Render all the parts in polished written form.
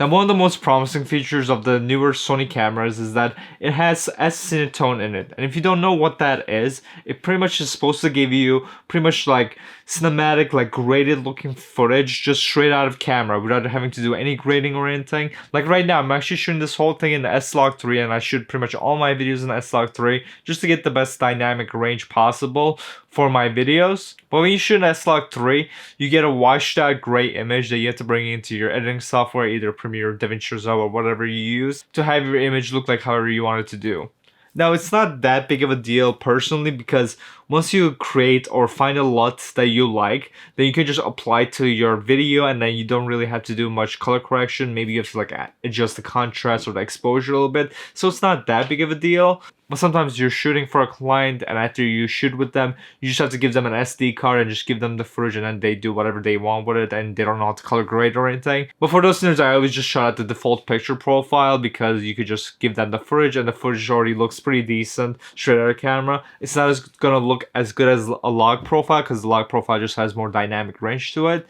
Now, one of the most promising features of the newer Sony cameras is that it has S-Cinetone in it. And if you don't know what that is, it pretty much is supposed to give you pretty much like cinematic, like graded looking footage just straight out of camera without having to do any grading or anything. Like right now, I'm actually shooting this whole thing in the S-Log 3, and I shoot pretty much all my videos in S-Log 3 just to get the best dynamic range possible for my videos. But when you shoot in S-Log 3, you get a washed out gray image that you have to bring into your editing software, either Premiere, DaVinci Resolve, or whatever you use, to have your image look like however you want it to do. Now, it's not that big of a deal personally, because once you create or find a LUT that you like, then you can just apply it to your video, and then you don't really have to do much color correction. Maybe you have to like adjust the contrast or the exposure a little bit. So it's not that big of a deal. But sometimes you're shooting for a client, and after you shoot with them, you just have to give them an SD card and just give them the footage, and then they do whatever they want with it, and they don't know how to color grade or anything. But for those scenarios, I always just shot at the default picture profile, because you could just give them the footage, and the footage already looks pretty decent straight out of camera. It's not gonna look as good as a log profile, because the log profile just has more dynamic range to it.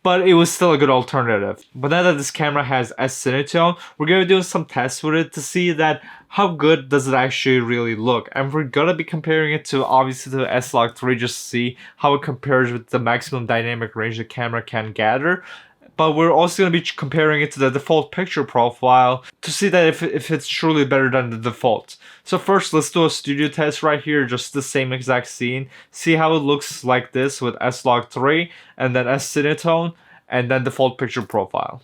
But it was still a good alternative. But now that this camera has S-Cinetone, we're going to be doing some tests with it to see that how good does it actually really look. And we're going to be comparing it to, obviously, to the S-Log 3 just to see how it compares with the maximum dynamic range the camera can gather. But we're also going to be comparing it to the default picture profile to see that if it's truly better than the default. So first, let's do a studio test right here, just the same exact scene. See how it looks like this with S-Log 3, and then S-Cinetone, and then default picture profile.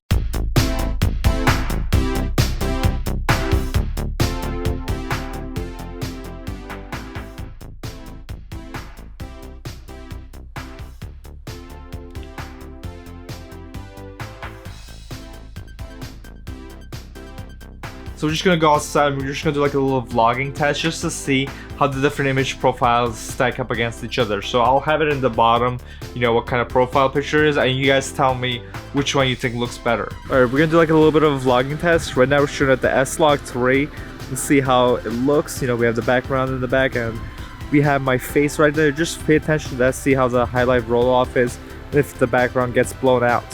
So we're just gonna go outside and we're just gonna do like a little vlogging test just to see how the different image profiles stack up against each other. So I'll have it in the bottom, you know, what kind of profile picture it is, and you guys tell me which one you think looks better. Alright, we're gonna do like a little bit of a vlogging test. Right now we're shooting at the S-Log 3 to see how it looks. You know, we have the background in the back and we have my face right there. Just pay attention to that, see how the highlight roll off is, if the background gets blown out.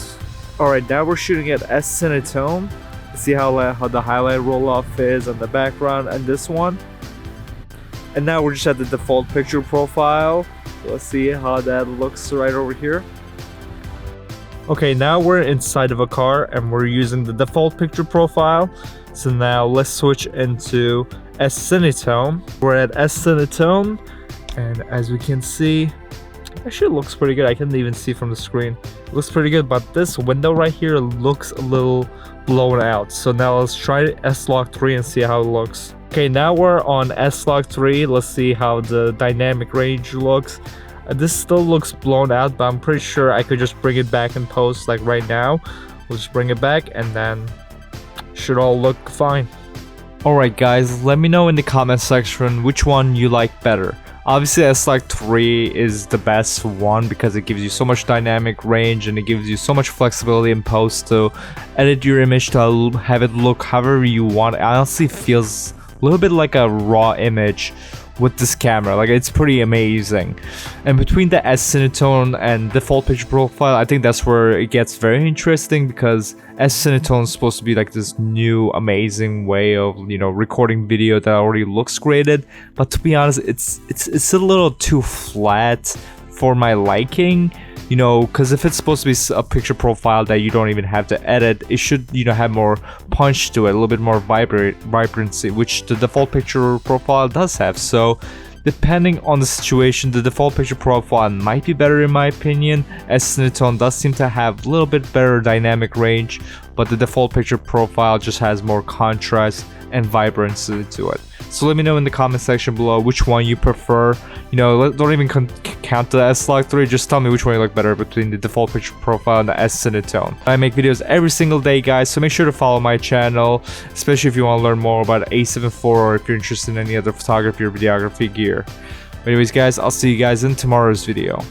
Alright, now we're shooting at S-Cinetone. See how the highlight roll off is on the background and this one. And now we're just at the default picture profile. Let's see how that looks right over here. Okay, now we're inside of a car and we're using the default picture profile. So now let's switch into S-Cinetone. We're at S-Cinetone, and as we can see, actually it looks pretty good. I can't even see from the screen. It looks pretty good, but this window right here looks a little blown out. So now let's try S-Log 3 and see how it looks. Okay, now we're on S-Log 3. Let's see how the dynamic range looks. This still looks blown out, but I'm pretty sure I could just bring it back in post like right now. We'll just bring it back and then should all look fine. Alright guys, let me know in the comment section which one you like better. Obviously S-Log 3 is the best one because it gives you so much dynamic range and it gives you so much flexibility in post to edit your image to have it look however you want. It honestly feels a little bit like a raw image with this camera. Like, it's pretty amazing. And between the S-Cinetone and default picture profile, I think that's where it gets very interesting, because S-Cinetone is supposed to be like this new amazing way of, you know, recording video that already looks graded, but to be honest, it's a little too flat for my liking. You know, because if it's supposed to be a picture profile that you don't even have to edit, it should, you know, have more punch to it, a little bit more vibrancy, which the default picture profile does have. So depending on the situation, the default picture profile might be better in my opinion. S-Cinetone does seem to have a little bit better dynamic range, but the default picture profile just has more contrast and vibrancy to it. So let me know in the comment section below which one you prefer. You know, don't even count the S-Log 3, just tell me which one you like better between the default picture profile and the S-Cinetone. I make videos every single day, guys, so make sure to follow my channel, especially if you want to learn more about A7 IV or if you're interested in any other photography or videography gear. But anyways guys, I'll see you guys in tomorrow's video.